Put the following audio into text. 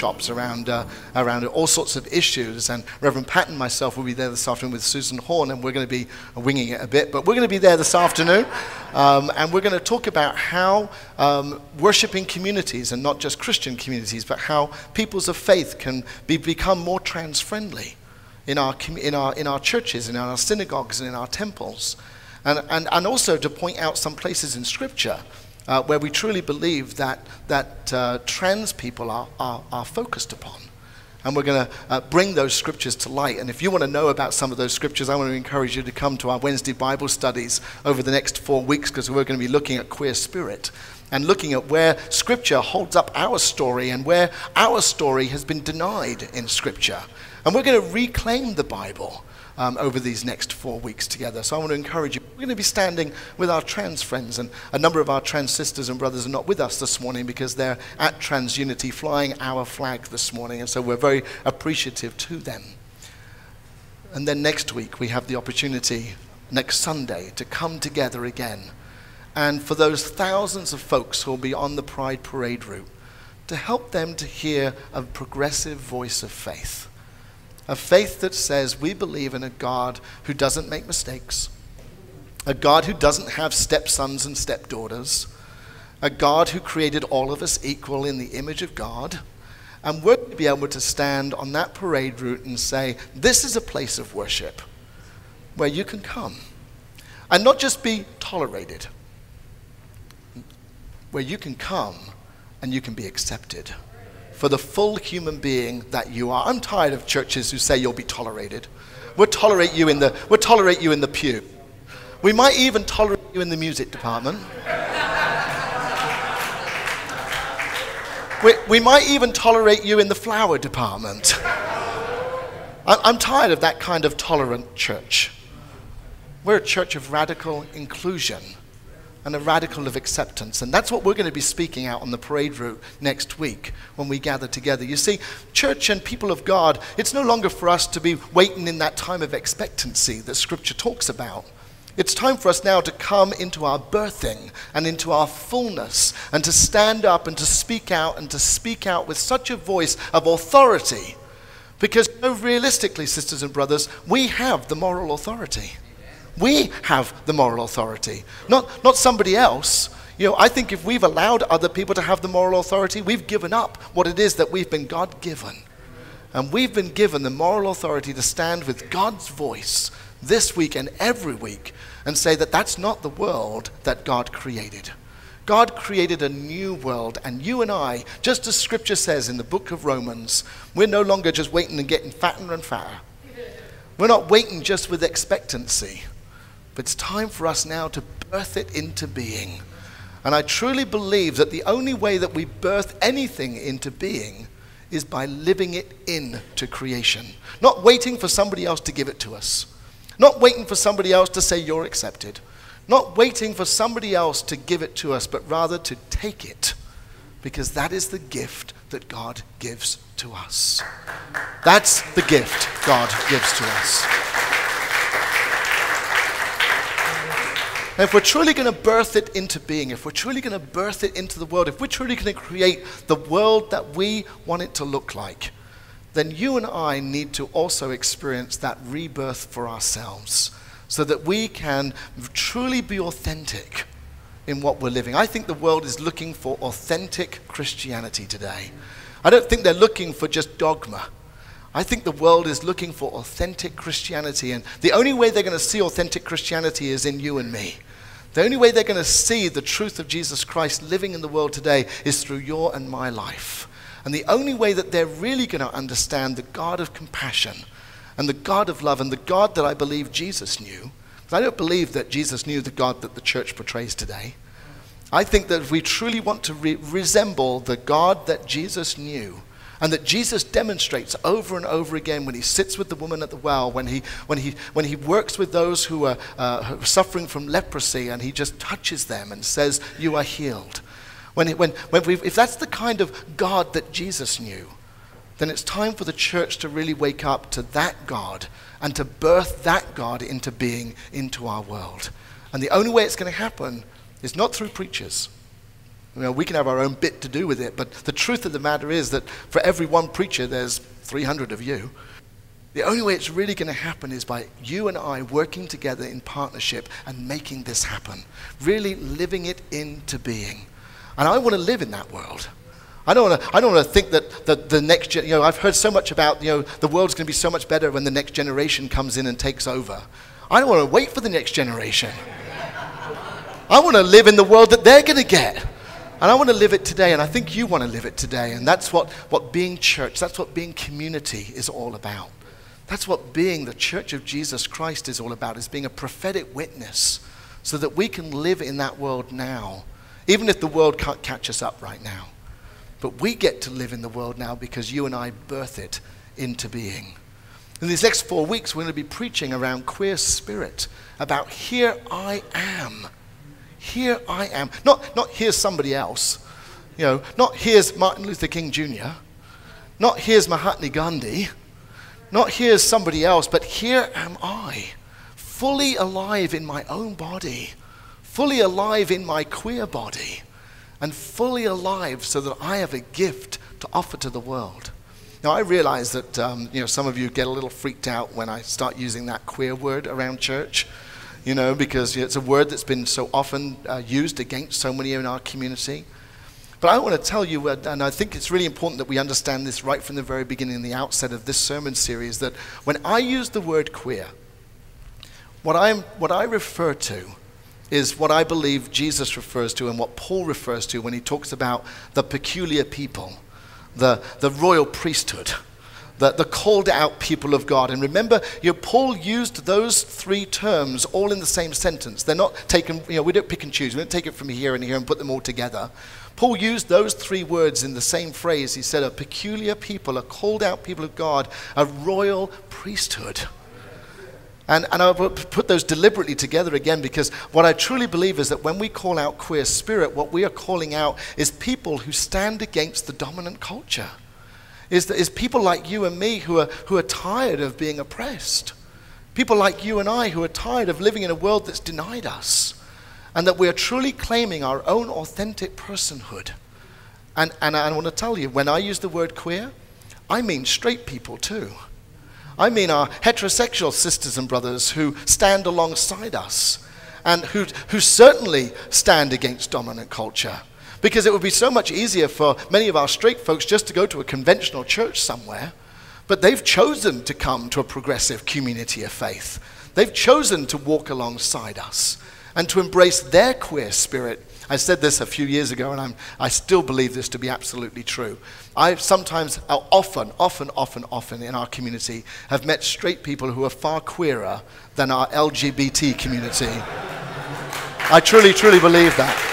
workshops around all sorts of issues, and Reverend Pat and myself will be there this afternoon with Susan Horn, and we're going to be winging it a bit, but we're going to be there this afternoon, and we're going to talk about how worshiping communities, and not just Christian communities, but how peoples of faith can become more trans-friendly in our churches, in our synagogues, and in our temples, and also to point out some places in Scripture where we truly believe that trans people are focused upon. And we're going to bring those scriptures to light. And if you want to know about some of those scriptures, I want to encourage you to come to our Wednesday Bible studies over the next 4 weeks, because we're going to be looking at queer spirit and looking at where Scripture holds up our story and where our story has been denied in Scripture. And we're going to reclaim the Bible over these next 4 weeks together. So I want to encourage you. We're going to be standing with our trans friends, and a number of our trans sisters and brothers are not with us this morning because they're at Trans Unity flying our flag this morning, and so we're very appreciative to them. And then next week we have the opportunity, next Sunday, to come together again, and for those thousands of folks who will be on the Pride Parade route, to help them to hear a progressive voice of faith. A faith that says we believe in a God who doesn't make mistakes, a God who doesn't have stepsons and stepdaughters, a God who created all of us equal in the image of God, and we're to be able to stand on that parade route and say, this is a place of worship where you can come and not just be tolerated, where you can come and you can be accepted for the full human being that you are. I'm tired of churches who say you'll be tolerated. We'll tolerate you in the pew. We might even tolerate you in the music department. We might even tolerate you in the flower department. I'm tired of that kind of tolerant church. We're a church of radical inclusion and a radical of acceptance. And that's what we're going to be speaking out on the parade route next week when we gather together. You see, church and people of God, it's no longer for us to be waiting in that time of expectancy that Scripture talks about. It's time for us now to come into our birthing and into our fullness, and to stand up and to speak out, and to speak out with such a voice of authority. Because realistically, sisters and brothers, we have the moral authority. We have the moral authority, not somebody else. You know, I think if we've allowed other people to have the moral authority, we've given up what it is that we've been God-given. And we've been given the moral authority to stand with God's voice this week and every week and say that that's not the world that God created. God created a new world, and you and I, just as Scripture says in the book of Romans, we're no longer just waiting and getting fatter and fatter. We're not waiting just with expectancy. But it's time for us now to birth it into being. And I truly believe that the only way that we birth anything into being is by living it into creation. Not waiting for somebody else to give it to us. Not waiting for somebody else to say you're accepted. Not waiting for somebody else to give it to us, but rather to take it. Because that is the gift that God gives to us. That's the gift God gives to us. And if we're truly going to birth it into being, if we're truly going to birth it into the world, if we're truly going to create the world that we want it to look like, then you and I need to also experience that rebirth for ourselves so that we can truly be authentic in what we're living. I think the world is looking for authentic Christianity today. I don't think they're looking for just dogma. I think the world is looking for authentic Christianity, and the only way they're going to see authentic Christianity is in you and me. The only way they're going to see the truth of Jesus Christ living in the world today is through your and my life. And the only way that they're really going to understand the God of compassion and the God of love and the God that I believe Jesus knew, because I don't believe that Jesus knew the God that the church portrays today. I think that if we truly want to resemble the God that Jesus knew, and that Jesus demonstrates over and over again when he sits with the woman at the well, when he works with those who are suffering from leprosy, and he just touches them and says, "You are healed." If that's the kind of God that Jesus knew, then it's time for the church to really wake up to that God and to birth that God into being into our world. And the only way it's going to happen is not through preachers. We can have our own bit to do with it, but the truth of the matter is that for every one preacher, there's 300 of you. The only way it's really going to happen is by you and I working together in partnership and making this happen, really living it into being. And I want to live in that world. I don't want to think that the next, I've heard so much about, the world's going to be so much better when the next generation comes in and takes over. I don't want to wait for the next generation. I want to live in the world that they're going to get. And I want to live it today, and I think you want to live it today. And that's what being church, that's what being community is all about. That's what being the Church of Jesus Christ is all about, is being a prophetic witness so that we can live in that world now, even if the world can't catch us up right now. But we get to live in the world now because you and I birth it into being. In these next 4 weeks, we're going to be preaching around queer spirit, about here I am. Here I am. Not here's somebody else. Not here's Martin Luther King Jr. Not here's Mahatma Gandhi. Not here's somebody else, but here am I, fully alive in my own body, fully alive in my queer body, and fully alive so that I have a gift to offer to the world. Now, I realize that some of you get a little freaked out when I start using that queer word around church, because it's a word that's been so often used against so many in our community. But I want to tell you, and I think it's really important that we understand this right from the very beginning, the outset of this sermon series, that when I use the word queer, what I refer to is what I believe Jesus refers to and what Paul refers to when he talks about the peculiar people, the royal priesthood, the called out people of God. And remember, Paul used those three terms all in the same sentence. They're not taken, we don't pick and choose. We don't take it from here and here and put them all together. Paul used those three words in the same phrase. He said a peculiar people, a called out people of God, a royal priesthood. And I will put those deliberately together again, because what I truly believe is that when we call out queer spirit, what we are calling out is people who stand against the dominant culture. Is people like you and me who are tired of being oppressed. People like you and I who are tired of living in a world that's denied us. And that we are truly claiming our own authentic personhood. And I want to tell you, when I use the word queer, I mean straight people too. I mean our heterosexual sisters and brothers who stand alongside us and who certainly stand against dominant culture. Because it would be so much easier for many of our straight folks just to go to a conventional church somewhere, but they've chosen to come to a progressive community of faith. They've chosen to walk alongside us and to embrace their queer spirit. I said this a few years ago, and I still believe this to be absolutely true. I often in our community have met straight people who are far queerer than our LGBT community. I truly, truly believe that.